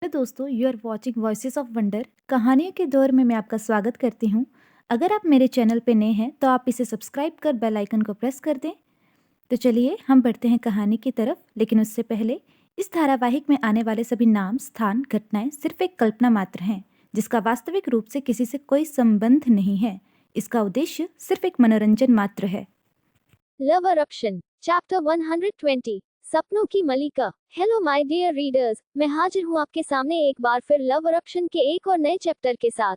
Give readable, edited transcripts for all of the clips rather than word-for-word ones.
Hello दोस्तों, you are watching voices of wonder. कहानियों के दौर में मैं आपका स्वागत करती हूँ। अगर आप मेरे चैनल पे नए हैं तो आप इसे सब्सक्राइब कर बेल आइकन को प्रेस कर दें। तो चलिए हम बढ़ते हैं कहानी की तरफ, लेकिन उससे पहले इस धारावाहिक में आने वाले सभी नाम, स्थान, घटनाएं सिर्फ एक कल्पना मात्र हैं, जिसका वास्तविक रूप से किसी से कोई संबंध नहीं है। इसका उद्देश्य सिर्फ एक मनोरंजन मात्र है। लव अरप्शन चैप्टर 120 सपनों की मलिका। हेलो माय डियर रीडर्स, मैं हाजिर हूँ आपके सामने एक बार फिर लव अरप्शन के एक और नए चैप्टर के साथ।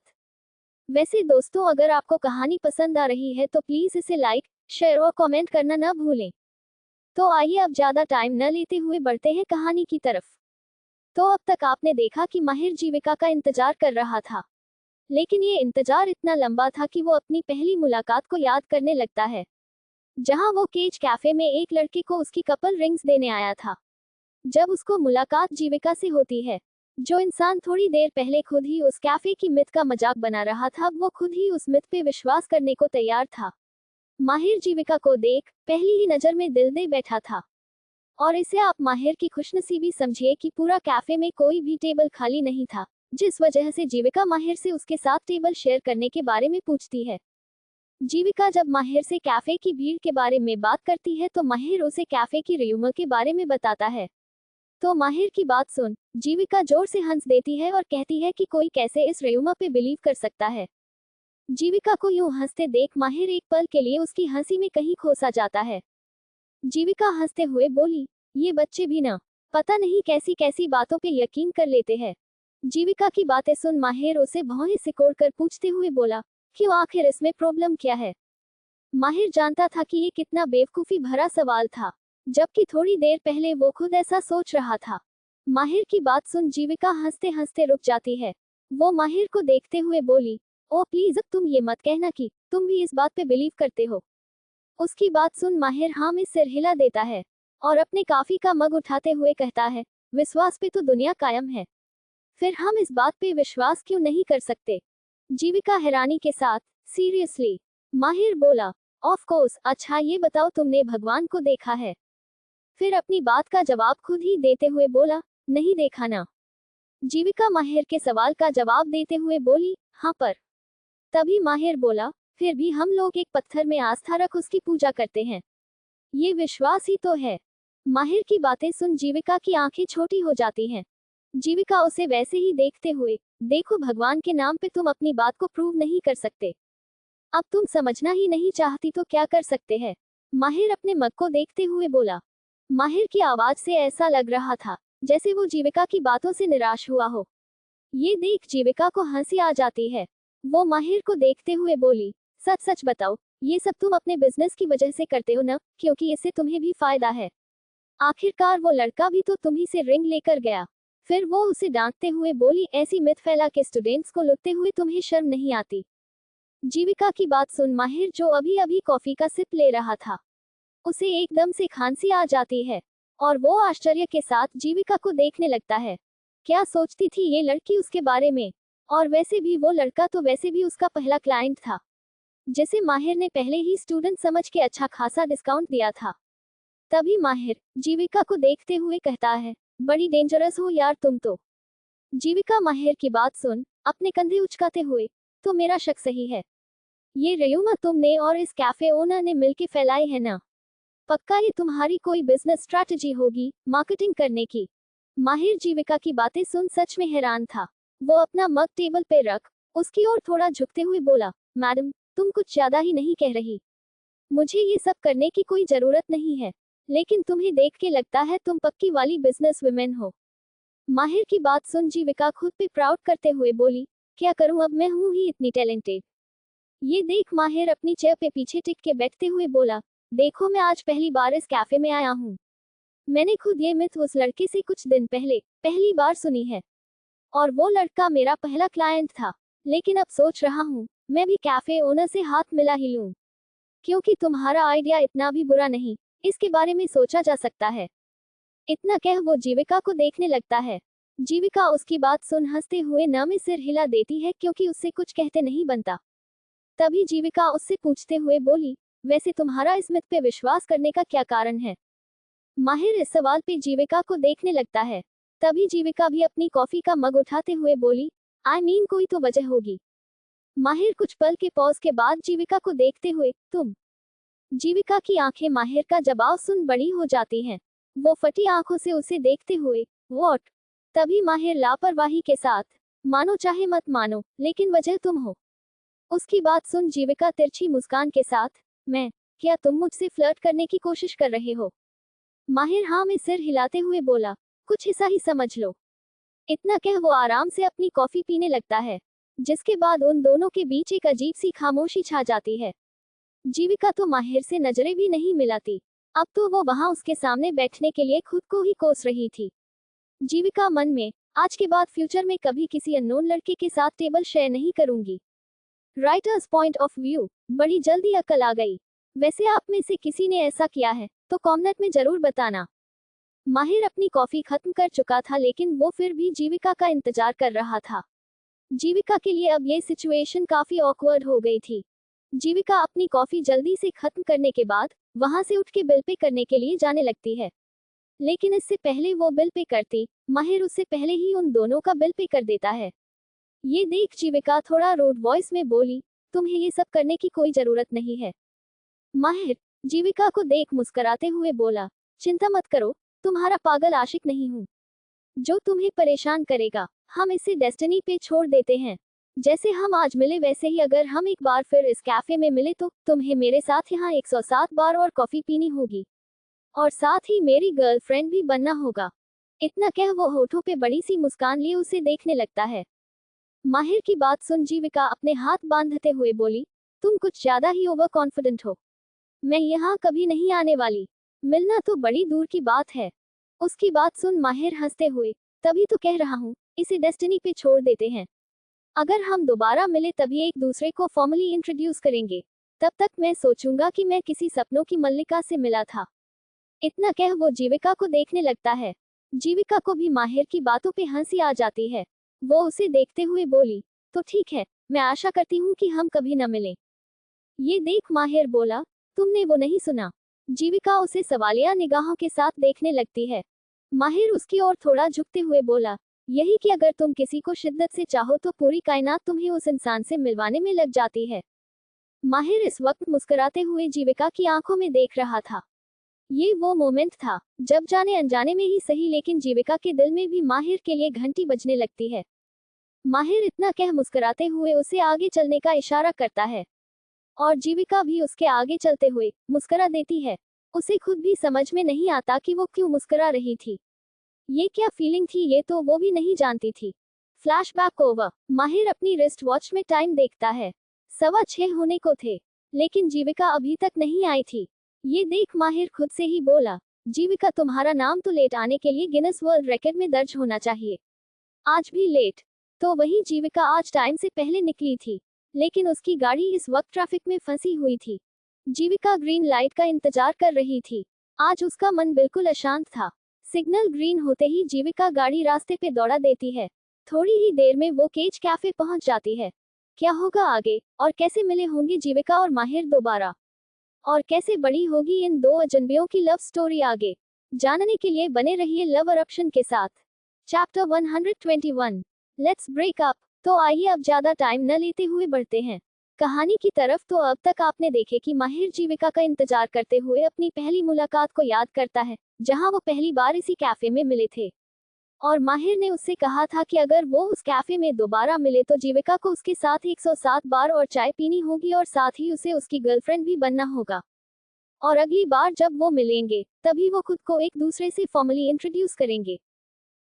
वैसे दोस्तों, अगर आपको कहानी पसंद आ रही है तो प्लीज इसे लाइक, शेयर और कमेंट करना न भूलें। तो आइए अब ज्यादा टाइम न लेते हुए बढ़ते हैं कहानी की तरफ। तो अब तक आपने देखा कि माहिर जीविका का इंतजार कर रहा था, लेकिन ये इंतजार इतना लंबा था कि वो अपनी पहली मुलाकात को याद करने लगता है, जहां वो केज कैफे में एक लड़के को उसकी कपल रिंग्स देने आया था। जब उसको मुलाकात जीविका से होती है, जो इंसान थोड़ी देर पहले खुद ही उस कैफे की मिथ का मजाक बना रहा था, वो खुद ही उस मिथ पे विश्वास करने को तैयार था। माहिर जीविका को देख पहली ही नजर में दिल दे बैठा था, और इसे आप माहिर की खुशनसीबी समझिए कि पूरा कैफे में कोई भी टेबल खाली नहीं था, जिस वजह से जीविका माहिर से उसके साथ टेबल शेयर करने के बारे में पूछती है। जीविका जब माहिर से कैफे की भीड़ के बारे में बात करती है तो माहिर उसे कैफे की र्यूमर के बारे में बताता है। तो माहिर की बात सुन जीविका जोर से हंस देती है और कहती है कि कोई कैसे इस र्यूमर पे बिलीव कर सकता है। जीविका को यूं हंसते देख माहिर एक पल के लिए उसकी हंसी में कहीं खो सा जाता है। जीविका हंसते हुए बोली, ये बच्चे भी ना पता नहीं कैसी कैसी बातों पे यकीन कर लेते हैं। जीविका की बातें सुन माहिर उसे भौहें सिकोड़ कर पूछते हुए बोला, क्यों, आखिर इसमें प्रॉब्लम क्या है। माहिर जानता था कि ये कितना बेवकूफी भरा सवाल था, जबकि थोड़ी देर पहले वो खुद ऐसा सोच रहा था। माहिर की बात सुन जीविका हंसते हंसते रुक जाती है। वो माहिर को देखते हुए बोली, ओ प्लीज अब तुम ये मत कहना कि तुम भी इस बात पे बिलीव करते हो। उसकी बात सुन माहिर हाँ में सिर हिला देता है और अपने काफी का मग उठाते हुए कहता है, विश्वास पे तो दुनिया कायम है, फिर हम इस बात पे विश्वास क्यों नहीं कर सकते। जीविका हैरानी के साथ, सीरियसली। माहिर बोला, ऑफ कोर्स, अच्छा ये बताओ तुमने भगवान को देखा है। फिर अपनी बात का जवाब खुद ही देते हुए बोला, नहीं देखा ना। जीविका माहिर के सवाल का जवाब देते हुए बोली, हाँ पर। तभी माहिर बोला, फिर भी हम लोग एक पत्थर में आस्था रख उसकी पूजा करते हैं, ये विश्वास ही तो है। माहिर की बातें सुन जीविका की आंखें छोटी हो जाती हैं। जीविका उसे वैसे ही देखते हुए, देखो भगवान के नाम पे तुम अपनी बात को प्रूव नहीं कर सकते, अब तुम समझना ही नहीं चाहती तो क्या कर सकते हैं। माहिर अपने मग को देखते हुए बोला। माहिर की आवाज से ऐसा लग रहा था जैसे वो जीविका की बातों से निराश हुआ हो। ये देख जीविका को हंसी आ जाती है। वो माहिर को देखते हुए बोली, सच सच बताओ, ये सब तुम अपने बिजनेस की वजह से करते हो ना, क्योंकि इससे तुम्हें भी फायदा है। आखिरकार वो लड़का भी तो तुम्ही से रिंग लेकर गया। फिर वो उसे डांटते हुए बोली, ऐसी मिथ फैला के स्टूडेंट्स को लुटते हुए तुम्हें शर्म नहीं आती। जीविका की बात सुन माहिर, जो अभी अभी कॉफी का सिप ले रहा था, उसे एकदम से खांसी आ जाती है और वो आश्चर्य के साथ जीविका को देखने लगता है। क्या सोचती थी ये लड़की उसके बारे में, और वैसे भी वो लड़का तो वैसे भी उसका पहला क्लाइंट था, जिसे माहिर ने पहले ही स्टूडेंट समझ के अच्छा खासा डिस्काउंट दिया था। तभी माहिर जीविका को देखते हुए कहता है, बड़ी डेंजरस हो यार तुम तो। जीविका माहिर की बात सुन अपने कंधे उचकाते हुए, तो मेरा शक सही है, ये र्यूमर तुमने और इस कैफे ओनर ने मिलके फैलाई है ना। पक्का ये तुम्हारी कोई बिजनेस स्ट्रैटेजी होगी मार्केटिंग करने की। माहिर जीविका की बातें सुन सच में हैरान था। वो अपना मग टेबल पे रख उसकी ओर थोड़ा झुकते हुए बोला, मैडम तुम कुछ ज्यादा ही नहीं कह रही, मुझे ये सब करने की कोई जरूरत नहीं है, लेकिन तुम्हें देख के लगता है तुम पक्की वाली बिजनेस वुमेन हो। माहिर की बात सुन जीविका खुद पे प्राउड करते हुए बोली, क्या करूं, अब मैं हूं ही इतनी टैलेंटेड। ये देख माहिर अपनी चेयर पे पीछे टिक के बैठते हुए बोला, देखो मैं आज पहली बार इस कैफे में आया हूँ। मैंने खुद ये मिथ उस लड़के से कुछ दिन पहले पहली बार सुनी है, और वो लड़का मेरा पहला क्लाइंट था। लेकिन अब सोच रहा हूँ मैं भी कैफे ओनर से हाथ मिला ही लूं, क्योंकि तुम्हारा आइडिया इतना भी बुरा नहीं, इसके बारे में सोचा जा सकता है। इतना कह वो जीविका को देखने लगता है। जीविका उसकी बात सुन हंसते हुए न में सिर हिला देती है, क्योंकि उससे कुछ कहते नहीं बनता। तभी जीविका उससे पूछते हुए बोली, वैसे तुम्हारा इस मिथ पे विश्वास करने का क्या कारण है। माहिर इस सवाल पे जीविका को देखने लगता है। तभी जीविका भी अपनी कॉफी का मग उठाते हुए बोली, कोई तो वजह होगी। माहिर कुछ पल के पॉज के बाद जीविका को देखते हुए, तुम। जीविका की आंखें माहिर का जवाब सुन बड़ी हो जाती हैं। वो फटी आंखों से उसे देखते हुए, व्हाट? तभी माहिर लापरवाही के साथ, मानो चाहे मत मानो, लेकिन वजह तुम हो। उसकी बात सुन जीविका तिरछी मुस्कान के साथ, मैं? क्या तुम मुझसे फ्लर्ट करने की कोशिश कर रहे हो? माहिर हाँ में सिर हिलाते हुए बोला, कुछ ऐसा ही समझ लो। इतना कह वो आराम से अपनी कॉफी पीने लगता है, जिसके बाद उन दोनों के बीच एक अजीब सी खामोशी छा जाती है। जीविका तो माहिर से नजरें भी नहीं मिलाती। अब तो वो वहां उसके सामने बैठने के लिए खुद को ही कोस रही थी। जीविका मन में, आज के बाद फ्यूचर में कभी किसी अननोन लड़के के साथ टेबल शेयर नहीं करूंगी। राइटर्स पॉइंट ऑफ व्यू, बड़ी जल्दी अकल आ गई। वैसे आप में से किसी ने ऐसा किया है तो कमेंट में जरूर बताना। माहिर अपनी कॉफी खत्म कर चुका था, लेकिन वो फिर भी जीविका का इंतजार कर रहा था। जीविका के लिए अब ये सिचुएशन काफी ऑकवर्ड हो गई थी। जीविका अपनी कॉफी जल्दी से खत्म करने के बाद वहां से उठ के बिल पे करने के लिए जाने लगती है, लेकिन इससे पहले वो बिल पे करती, माहिर उससे पहले ही उन दोनों का बिल पे कर देता है। ये देख जीविका थोड़ा रूड वॉइस में बोली, तुम्हें ये सब करने की कोई जरूरत नहीं है। माहिर जीविका को देख मुस्कुराते हुए बोला, चिंता मत करो, तुम्हारा पागल आशिक नहीं हूँ जो तुम्हें परेशान करेगा। हम इसे डेस्टिनी पे छोड़ देते हैं। जैसे हम आज मिले वैसे ही अगर हम एक बार फिर इस कैफे में मिले तो तुम्हें मेरे साथ यहाँ 107 बार और कॉफी पीनी होगी, और साथ ही मेरी गर्लफ्रेंड भी बनना होगा। इतना कह वो होठों पे बड़ी सी मुस्कान लिए उसे देखने लगता है। माहिर की बात सुन जीविका अपने हाथ बांधते हुए बोली, तुम कुछ ज्यादा ही ओवर कॉन्फिडेंट हो। मैं यहाँ कभी नहीं आने वाली। मिलना तो बड़ी दूर की बात है। उसकी बात सुन माहिर हंसते हुए, तभी तो कह रहा हूँ, इसे डेस्टिनी पे छोड़ देते हैं। अगर हम दोबारा मिले तभी एक दूसरे को फॉर्मली इंट्रोड्यूस करेंगे। तब तक मैं सोचूंगा कि मैं किसी सपनों की मल्लिका से मिला था। इतना कह वो जीविका को देखने लगता है। जीविका को भी माहिर की बातों पे हंसी आ जाती है। वो उसे देखते हुए बोली, तो ठीक है, मैं आशा करती हूँ कि हम कभी न मिलें। ये देख माहिर बोला, तुमने वो नहीं सुना? जीविका उसे सवालिया निगाहों के साथ देखने लगती है। माहिर उसकी ओर थोड़ा झुकते हुए बोला, यही कि अगर तुम किसी को शिद्दत से चाहो तो पूरी कायनात तुम्हें उस इंसान से मिलवाने में लग जाती है। माहिर इस वक्त मुस्कुराते हुए जीविका की आंखों में देख रहा था। ये वो मोमेंट था जब जाने अनजाने में ही सही, लेकिन जीविका के दिल में भी माहिर के लिए घंटी बजने लगती है। माहिर इतना कह मुस्कुराते हुए उसे आगे चलने का इशारा करता है, और जीविका भी उसके आगे चलते हुए मुस्कुरा देती है। उसे खुद भी समझ में नहीं आता कि वो क्यों मुस्कुरा रही थी। ये क्या फीलिंग थी ये तो वो भी नहीं जानती थी। Flashback over. माहिर अपनी रिस्ट वॉच में टाइम देखता है। 6:15 होने को थे, लेकिन जीविका अभी तक नहीं आई थी। ये देख माहिर खुद से ही बोला, जीविका तुम्हारा नाम तो लेट आने के लिए गिनेस वर्ल्ड रिकॉर्ड में दर्ज होना चाहिए। आज भी लेट? तो वही जीविका आज टाइम से पहले निकली थी, लेकिन उसकी गाड़ी इस वक्त ट्रैफिक में फंसी हुई थी। जीविका ग्रीन लाइट का इंतजार कर रही थी। आज उसका मन बिल्कुल अशांत था। सिग्नल ग्रीन होते ही जीविका गाड़ी रास्ते पे दौड़ा देती है। थोड़ी ही देर में वो केज कैफे पहुंच जाती है। क्या होगा आगे, और कैसे मिले होंगे जीविका और माहिर दोबारा, और कैसे बड़ी होगी इन दो अजनबियों की लव स्टोरी आगे, जानने के लिए बने रहिए लव अरप्शन के साथ। Chapter 121, let's break up. तो आइए अब ज्यादा टाइम न लेते हुए बढ़ते हैं कहानी की तरफ। तो अब तक आपने देखे कि माहिर जीविका का इंतजार करते हुए अपनी पहली मुलाकात को याद करता है, जहां वो पहली बार इसी कैफे में मिले थे, और माहिर ने उससे कहा था कि अगर वो उस कैफे में दोबारा मिले तो जीविका को उसके साथ 107 बार और चाय पीनी होगी, और साथ ही उसे उसकी गर्लफ्रेंड भी बनना होगा। और अगली बार जब वो मिलेंगे तभी वो खुद को एक दूसरे से फॉर्मली इंट्रोड्यूस करेंगे।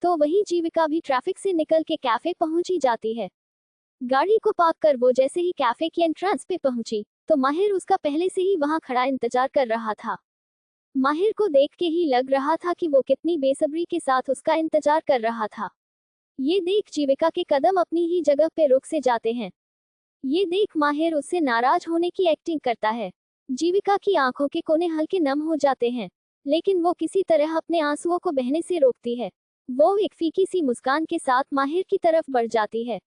तो वही जीविका भी ट्रैफिक से निकल के कैफे पहुंची जाती है। गाड़ी को पार्क कर वो जैसे ही कैफे की एंट्रेंस पे पहुंची तो माहिर उसका पहले से ही वहां खड़ा इंतजार कर रहा था। माहिर को देख के ही लग रहा था कि वो कितनी बेसब्री के साथ उसका इंतजार कर रहा था। ये देख जीविका के कदम अपनी ही जगह पे रुक से जाते हैं। ये देख माहिर उससे नाराज होने की एक्टिंग करता है। जीविका की आंखों के कोने हल्के नम हो जाते हैं, लेकिन वो किसी तरह अपने आंसुओं को बहने से रोकती है। वो एक फीकी सी मुस्कान के साथ माहिर की तरफ बढ़ जाती है।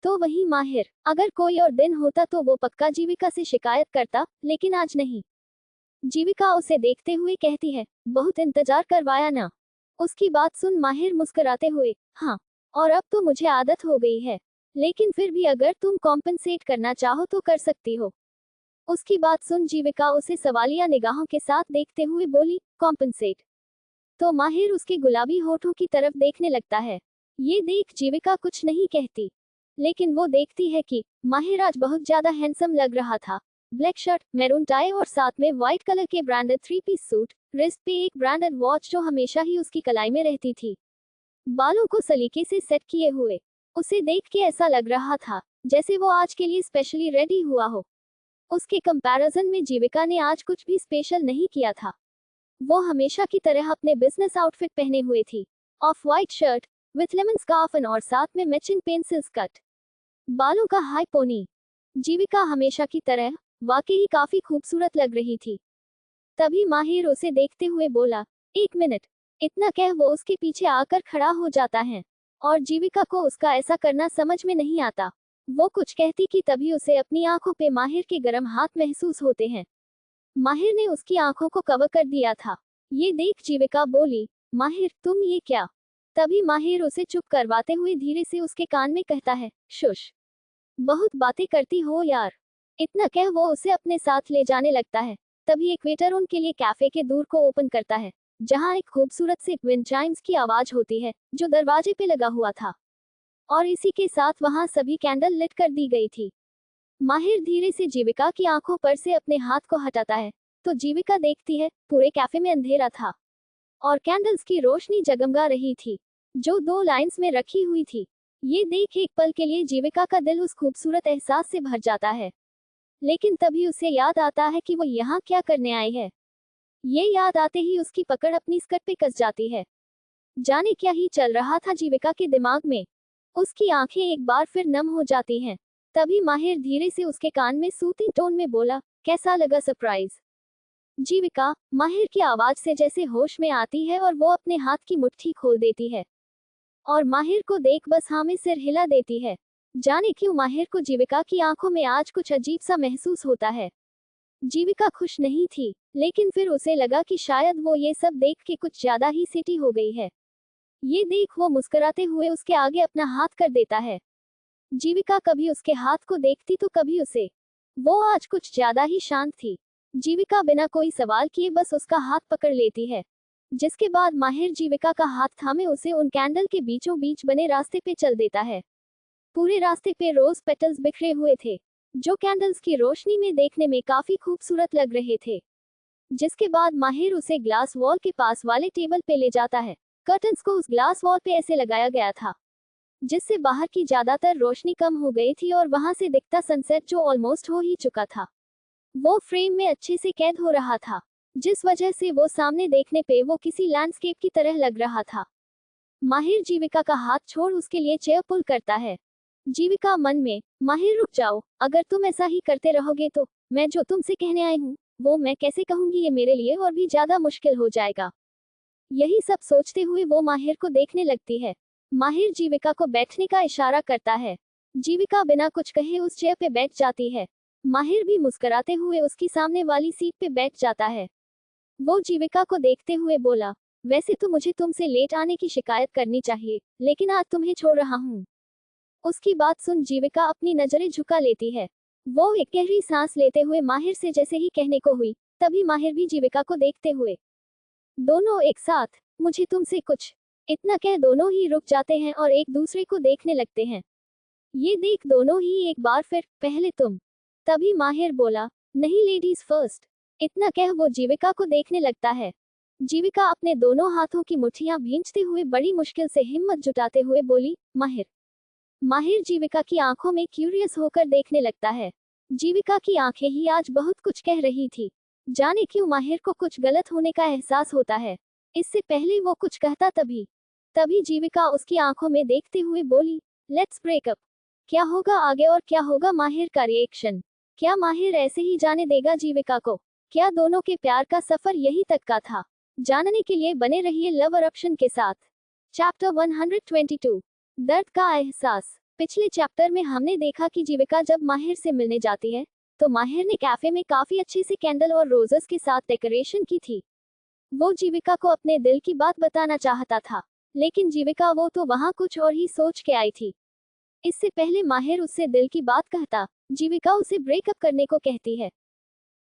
तो वही माहिर, अगर कोई और दिन होता तो वो पक्का जीविका से शिकायत करता, लेकिन आज नहीं। जीविका उसे देखते हुए कहती है, बहुत इंतजार करवाया ना। उसकी बात सुन माहिर मुस्कुराते हुए, हाँ, और अब तो मुझे आदत हो गई है, लेकिन फिर भी अगर तुम कॉम्पनसेट करना चाहो तो कर सकती हो। उसकी बात सुन जीविका उसे सवालिया निगाहों के साथ देखते हुए बोली, कॉम्पनसेट? तो माहिर उसके गुलाबी होठों की तरफ देखने लगता है। ये देख जीविका कुछ नहीं कहती, लेकिन वो देखती है कि माहिर आज बहुत ज्यादा हैंडसम लग रहा था। ब्लैक शर्ट, मैरून टाई और साथ में व्हाइट कलर के ब्रांडेड 3 पीस सूट, रिस्ट पे एक ब्रांडेड वॉच जो हमेशा ही उसकी कलाई में रहती थी, बालों को सलीके से सेट किए हुए। उसे देख के ऐसा लग रहा था जैसे वो आज के लिए स्पेशली रेडी हुआ हो। उसके कंपैरिजन में जीविका ने आज कुछ भी स्पेशल नहीं किया था। वो हमेशा की तरह अपने बिजनेस आउटफिट पहने हुए थी, of white shirt with lemon scarf और साथ में मैचिंग पेंसिल कट, बालों का हाई पोनी। जीविका हमेशा की तरह वाकई काफी खूबसूरत लग रही थी। तभी माहिर उसे देखते हुए बोला, एक मिनट। इतना कह वो उसके पीछे आकर खड़ा हो जाता है, और जीविका को उसका ऐसा करना समझ में नहीं आता। वो कुछ कहती कि तभी उसे अपनी आंखों पे माहिर के गर्म हाथ महसूस होते हैं। माहिर ने उसकी आंखों को कवर कर दिया था। ये देख जीविका बोली, माहिर तुम ये क्या? तभी माहिर उसे चुप करवाते हुए धीरे से उसके कान में कहता है, शुश, बहुत बातें करती हो यार। इतना कह वो उसे अपने साथ ले जाने लगता है। तभी एक वेटर उनके लिए कैफे के दूर को ओपन करता है, जहां एक खूबसूरत से विंड चाइम्स की आवाज होती है जो दरवाजे पे लगा हुआ था, और इसी के साथ वहां सभी कैंडल लिट कर दी गई थी। माहिर धीरे से जीविका की आंखों पर से अपने हाथ को हटाता है, तो जीविका देखती है पूरे कैफे में अंधेरा था, और कैंडल्स की रोशनी जगमगा रही थी, जो 2 लाइंस में रखी हुई थी। ये देख एक पल के लिए जीविका का दिल उस खूबसूरत एहसास से भर जाता है, लेकिन तभी उसे याद आता है कि वो यहाँ क्या करने आई है। ये याद आते ही उसकी पकड़ अपनी स्कर्ट पे कस जाती है। जाने क्या ही चल रहा था जीविका के दिमाग में। उसकी आंखें एक बार फिर नम हो जाती हैं। तभी माहिर धीरे से उसके कान में सूती टोन में बोला, कैसा लगा सरप्राइज? जीविका माहिर की आवाज से जैसे होश में आती है और वो अपने हाथ की मुट्ठी खोल देती है, और माहिर को देख बस हाँ में सिर हिला देती है। जाने क्यों माहिर को जीविका की आंखों में आज कुछ अजीब सा महसूस होता है। जीविका खुश नहीं थी, लेकिन फिर उसे लगा कि शायद वो ये सब देख के कुछ ज्यादा ही सिटी हो गई है। ये देख वो मुस्कुराते हुए उसके आगे अपना हाथ कर देता है। जीविका कभी उसके हाथ को देखती तो कभी उसे। वो आज कुछ ज्यादा ही शांत थी। जीविका बिना कोई सवाल किए बस उसका हाथ पकड़ लेती है, जिसके बाद माहिर जीविका का हाथ थामे उसे उन कैंडल के बीचों बीच बने रास्ते पे चल देता है। पूरे रास्ते पे रोज पेटल्स बिखरे हुए थे, जो कैंडल्स की रोशनी में देखने में काफी खूबसूरत लग रहे थे। जिसके बाद माहिर उसे ग्लास वॉल के पास वाले टेबल पे ले जाता है। कर्टन्स को उस ग्लास वॉल पे ऐसे लगाया गया था जिससे बाहर की ज्यादातर रोशनी कम हो गई थी और वहां से दिखता सनसेट जो ऑलमोस्ट हो ही चुका था, वो फ्रेम में अच्छे से कैद हो रहा था, जिस वजह से वो सामने देखने पे वो किसी लैंडस्केप की तरह लग रहा था। माहिर जीविका का हाथ छोड़ उसके लिए चेयर पुल करता है। जीविका मन में, माहिर रुक जाओ, अगर तुम ऐसा ही करते रहोगे तो मैं जो तुमसे कहने आई हूँ वो मैं कैसे कहूंगी, ये मेरे लिए और भी ज्यादा मुश्किल हो जाएगा। यही सब सोचते हुए वो माहिर को देखने लगती है। माहिर जीविका को बैठने का इशारा करता है। जीविका बिना कुछ कहे उस चेयर पे बैठ जाती है। माहिर भी मुस्कुराते हुए उसकी सामने वाली सीट पे बैठ जाता है। वो जीविका को देखते हुए बोला, वैसे तो मुझे तुमसे लेट आने की शिकायत करनी चाहिए, लेकिन आज तुम्हें छोड़ रहा हूँ। उसकी बात सुन जीविका अपनी नजरें झुका लेती है। वो एक गहरी सांस लेते हुए माहिर से जैसे ही कहने को हुई, तभी माहिर भी जीविका को देखते हुए, दोनों एक साथ, मुझे तुमसे कुछ, इतना कह दोनों ही रुक जाते हैं और एक दूसरे को देखने लगते हैं। ये देख दोनों ही एक बार फिर, पहले तुम। तभी माहिर बोला, नहीं लेडीज फर्स्ट। इतना कह वो जीविका को देखने लगता है। जीविका अपने दोनों हाथों की मुट्ठियां भींचते हुए बड़ी मुश्किल से हिम्मत जुटाते हुए बोली, माहिर। माहिर जीविका की आंखों में क्यूरियस होकर देखने लगता है। जीविका की आंखें ही आज बहुत कुछ कह रही थी। जाने क्यों माहिर को कुछ गलत होने का एहसास होता है। इससे पहले वो कुछ कहता तभी तभी जीविका उसकी आंखों में देखते हुए बोली, लेट्स ब्रेक अप। क्या होगा आगे और क्या होगा माहिर का रिएक्शन? क्या माहिर ऐसे ही जाने देगा जीविका को? क्या दोनों के प्यार का सफर यही तक का था? जानने के लिए बने रहिए लव अरप्शन के साथ। चैप्टर 122, दर्द का एहसास। पिछले चैप्टर में हमने देखा कि जीविका जब माहिर से मिलने जाती है तो माहिर ने कैफे में काफी अच्छे से कैंडल और रोजेस के साथ डेकोरेशन की थी। वो जीविका को अपने दिल की बात बताना चाहता था, लेकिन जीविका वो तो वहाँ कुछ और ही सोच के आई थी। इससे पहले माहिर उससे दिल की बात कहता, जीविका उसे ब्रेकअप करने को कहती है।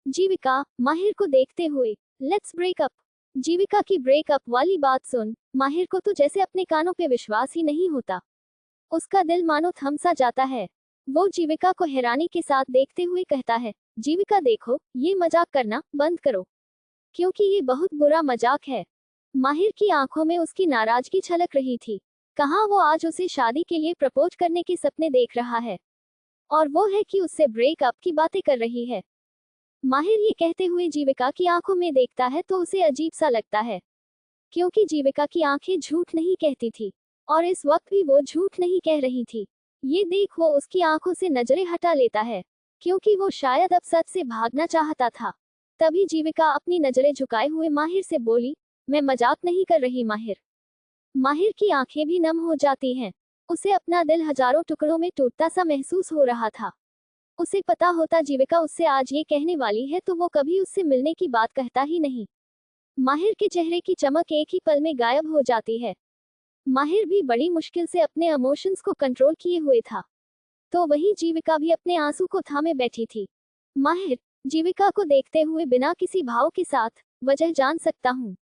जीविका माहिर को देखते हुए, लेट्स ब्रेकअप। जीविका की ब्रेकअप वाली बात सुन माहिर को तो जैसे अपने कानों पे विश्वास ही नहीं होता। उसका दिल मानो थम सा जाता है। वो जीविका को हैरानी के साथ देखते हुए कहता है, जीविका देखो, ये मजाक करना बंद करो, क्योंकि ये बहुत बुरा मजाक है। माहिर की आंखों में उसकी नाराजगी छलक रही थी। कहाँ वो आज उसे शादी के लिए प्रपोज करने के सपने देख रहा है, और वो है कि उससे ब्रेकअप की बातें कर रही है। माहिर ये कहते हुए जीविका की आंखों में देखता है तो उसे अजीब सा लगता है, क्योंकि जीविका की आंखें झूठ नहीं कहती थी, और इस वक्त भी वो झूठ नहीं कह रही थी। ये देख वो उसकी आंखों से नजरें हटा लेता है, क्योंकि वो शायद अब सच से भागना चाहता था। तभी जीविका अपनी नजरें झुकाए हुए माहिर से बोली, मैं मजाक नहीं कर रही माहिर। माहिर की आंखें भी नम हो जाती हैं। उसे अपना दिल हजारों टुकड़ों में टूटता सा महसूस हो रहा था। उसे पता होता जीविका उससे आज ये कहने वाली है तो वो कभी उससे मिलने की बात कहता ही नहीं। माहिर के चेहरे की चमक एक ही पल में गायब हो जाती है। माहिर भी बड़ी मुश्किल से अपने इमोशंस को कंट्रोल किए हुए था, तो वही जीविका भी अपने आंसू को थामे बैठी थी। माहिर जीविका को देखते हुए बिना किसी भाव के साथ, वजह जान सकता हूँ।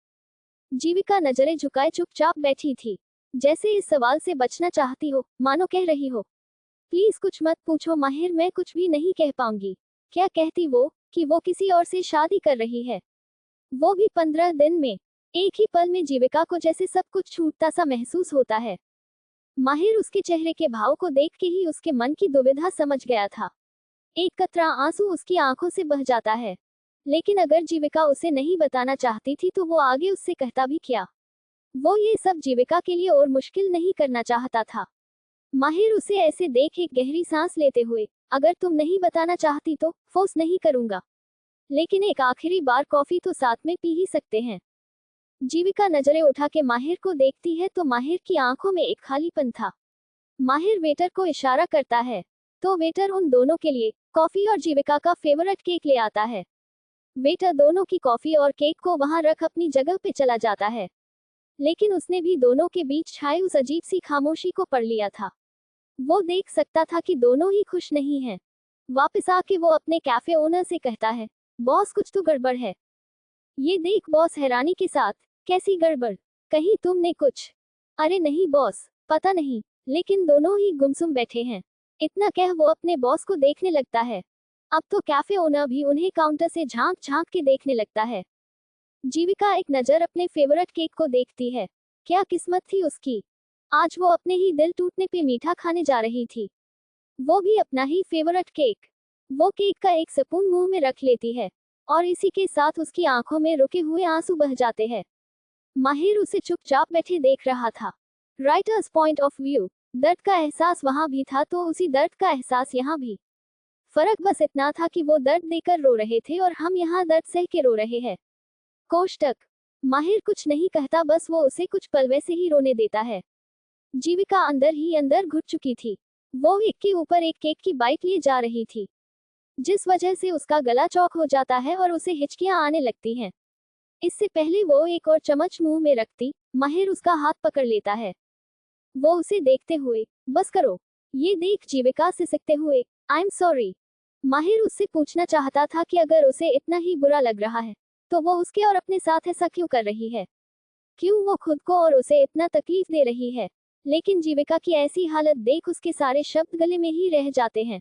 जीविका नजरें झुकाए चुपचाप बैठी थी, जैसे इस सवाल से बचना चाहती हो, मानो कह रही हो, प्लीज कुछ मत पूछो माहिर, मैं कुछ भी नहीं कह पाऊंगी। क्या कहती वो कि वो किसी और से शादी कर रही है, वो भी 15 दिन में। एक ही पल में जीविका को जैसे सब कुछ छूटता सा महसूस होता है। माहिर उसके चेहरे के भाव को देख के ही उसके मन की दुविधा समझ गया था। एक कतरा आंसू उसकी आंखों से बह जाता है, लेकिन अगर जीविका उसे नहीं बताना चाहती थी तो वो आगे उससे कहता भी क्या। वो ये सब जीविका के लिए और मुश्किल नहीं करना चाहता था। माहिर उसे ऐसे देख एक गहरी सांस लेते हुए, अगर तुम नहीं बताना चाहती तो फोर्स नहीं करूंगा, लेकिन एक आखिरी बार कॉफी तो साथ में पी ही सकते हैं। जीविका नजरें उठा के माहिर को देखती है तो माहिर की आंखों में एक खालीपन था। माहिर वेटर को इशारा करता है, तो वेटर उन दोनों के लिए कॉफी और जीविका का फेवरेट केक ले आता है। वेटर दोनों की कॉफी और केक को वहां रख अपनी जगह पे चला जाता है, लेकिन उसने भी दोनों के बीच छाई उस अजीब सी खामोशी को पढ़ लिया था। वो देख सकता था कि दोनों ही खुश नहीं हैं। वापस आके वो अपने कैफे ओनर से कहता है, बॉस कुछ तो गड़बड़ है। ये देख बॉस हैरानी के साथ, कैसी गड़बड़, कहीं तुमने कुछ। अरे नहीं बॉस, पता नहीं, लेकिन दोनों ही गुमसुम बैठे हैं। इतना कह वो अपने बॉस को देखने लगता है। अब तो कैफे ओनर भी उन्हें काउंटर से झांक झांक के देखने लगता है। जीविका एक नजर अपने फेवरेट केक को देखती है। क्या किस्मत थी उसकी, आज वो अपने ही दिल टूटने पे मीठा खाने जा रही थी, वो भी अपना ही फेवरेट केक। वो केक का एक स्पून मुंह में रख लेती है, और इसी के साथ उसकी आंखों में रुके हुए आंसू बह जाते हैं। माहिर उसे चुपचाप बैठे देख रहा था। राइटर्स पॉइंट ऑफ व्यू, दर्द का एहसास वहां भी था तो उसी दर्द का एहसास यहाँ भी। फर्क बस इतना था कि वो दर्द देकर रो रहे थे और हम यहाँ दर्द सह के रो रहे हैं। कोष्टक। माहिर कुछ नहीं कहता, बस वो उसे कुछ पल वैसे ही रोने देता है। जीविका अंदर ही अंदर घुट चुकी थी। वो एक के ऊपर एक केक की बाइट लिए जा रही थी, जिस वजह से उसका गला चौक हो जाता है और उसे हिचकियां आने लगती हैं। इससे पहले वो एक और चम्मच मुंह में रखती, माहिर उसका हाथ पकड़ लेता है। वो उसे देखते हुए, बस करो। ये देख जीविका सिसकते हुए, आई एम सॉरी। माहिर उससे पूछना चाहता था कि अगर उसे इतना ही बुरा लग रहा है तो वो उसके और अपने साथ ऐसा क्यों कर रही है, क्यों वो खुद को और उसे इतना तकलीफ दे रही है। लेकिन जीविका की ऐसी हालत देख उसके सारे शब्द गले में ही रह जाते हैं,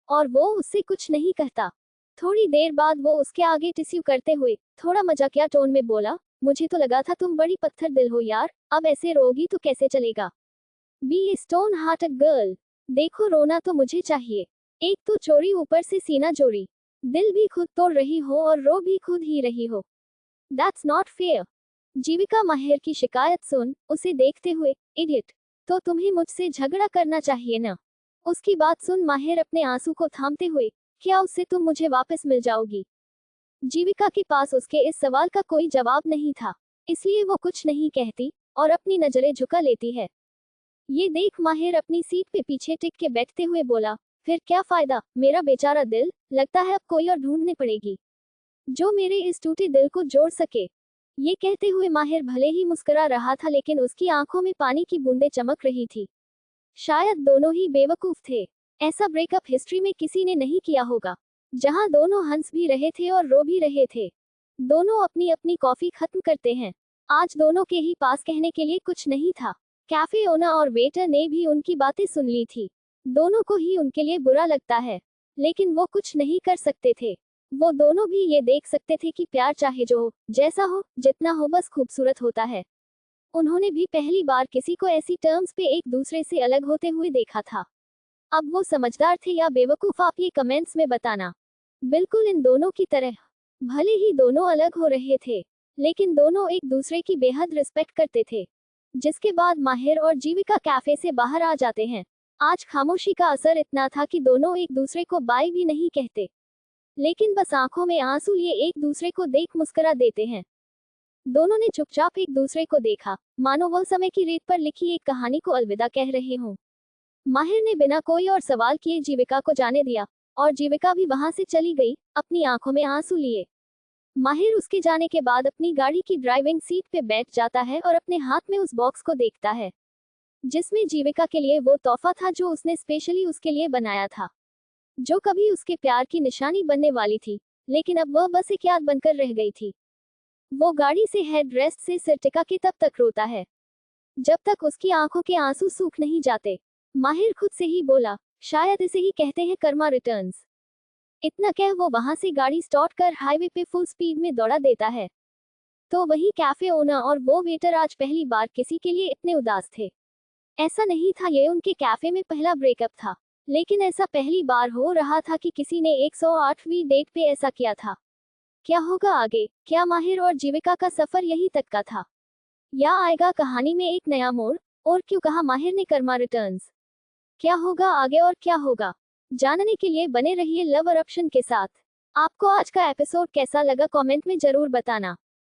और वो उससे कुछ नहीं कहता। थोड़ी देर बाद वो उसके आगे टिश्यू करते हुए थोड़ा मजाकिया टोन में बोला, मुझे तो लगा था तुम बड़ी पत्थर दिल हो यार, अब ऐसे रोगी तो कैसे चलेगा। Be a stone hearted girl. देखो रोना तो मुझे चाहिए, एक तो चोरी ऊपर से सीना चोरी, दिल भी खुद तोड़ रही हो और रो भी खुद ही रही हो। That's not fair. जीविका माहिर की शिकायत सुन उसे देखते हुए, इडियट, तो तुम्हें मुझसे झगड़ा करना चाहिए ना। उसकी बात सुन माहिर अपने आंसू को थामते हुए, क्या उससे तुम मुझे वापस मिल जाओगी। जीविका के पास उसके इस सवाल का कोई जवाब नहीं था, इसलिए वो कुछ नहीं कहती और अपनी नजरें झुका लेती है। ये देख माहिर अपनी सीट पे पीछे टिक के बैठते हुए बोला, फिर क्या फायदा, मेरा बेचारा दिल, लगता है अब कोई और ढूंढनी पड़ेगी जो मेरे इस टूटे दिल को जोड़ सके। ये कहते हुए माहिर भले ही मुस्कुरा रहा था, लेकिन उसकी आंखों में पानी की बूंदें चमक रही थी। शायद दोनों ही बेवकूफ थे। ऐसा ब्रेकअप हिस्ट्री में किसी ने नहीं किया होगा, जहां दोनों हंस भी रहे थे और रो भी रहे थे। दोनों अपनी अपनी कॉफी खत्म करते हैं। आज दोनों के ही पास कहने के लिए कुछ नहीं था। कैफे ओनर और वेटर ने भी उनकी बातें सुन ली थी। दोनों को ही उनके लिए बुरा लगता है, लेकिन वो कुछ नहीं कर सकते थे। वो दोनों भी ये देख सकते थे कि प्यार चाहे जो हो, जैसा हो, जितना हो, बस खूबसूरत होता है। उन्होंने भी पहली बार किसी को ऐसी टर्म्स पे एक दूसरे से अलग होते हुए देखा था। अब वो समझदार थे या बेवकूफ, आप ये कमेंट्स में बताना। बिल्कुल इन दोनों की तरह। भले ही दोनों अलग हो रहे थे, लेकिन दोनों एक दूसरे की बेहद रिस्पेक्ट करते थे। जिसके बाद माहिर और जीविका कैफे से बाहर आ जाते हैं। आज खामोशी का असर इतना था कि दोनों एक दूसरे को बाय भी नहीं कहते, लेकिन बस आंखों में आंसू लिए एक दूसरे को देख मुस्कुरा देते हैं। दोनों ने चुपचाप एक दूसरे को देखा, मानो वह समय की रेत पर लिखी एक कहानी को अलविदा कह रहे हों। माहिर ने बिना कोई और सवाल किए जीविका को जाने दिया, और जीविका भी वहां से चली गई, अपनी आंखों में आंसू लिए। माहिर उसके जाने के बाद अपनी गाड़ी की ड्राइविंग सीट पे बैठ जाता है और अपने हाथ में उस बॉक्स को देखता है, जिसमें जीविका के लिए वो तोहफा था जो उसने स्पेशली उसके लिए बनाया था, जो कभी उसके प्यार की निशानी बनने वाली थी, लेकिन अब वह बस एक याद बनकर रह गई थी। वो गाड़ी से हेड रेस्ट से सिर टिका के तब तक रोता है, जब तक उसकी आंखों के आंसू सूख नहीं जाते। माहिर खुद से ही बोला, शायद इसे ही कहते हैं कर्मा रिटर्न्स। इतना कह वो वहां से गाड़ी स्टार्ट कर हाईवे पे फुल स्पीड में दौड़ा देता है। तो वही कैफे ओनर और वो वेटर आज पहली बार किसी के लिए इतने उदास थे। ऐसा नहीं था ये उनके कैफे में पहला ब्रेकअप था, लेकिन ऐसा पहली बार हो रहा था कि किसी ने 108वीं डेट पे ऐसा किया था। क्या होगा आगे? क्या माहिर और जीविका का सफर यही तक का था, या आएगा कहानी में एक नया मोड़? और क्यों कहा माहिर ने कर्मा रिटर्न्स? क्या होगा आगे और क्या होगा, जानने के लिए बने रहिए लव अरप्शन के साथ। आपको आज का एपिसोड कैसा लगा कमेंट में जरूर बताना।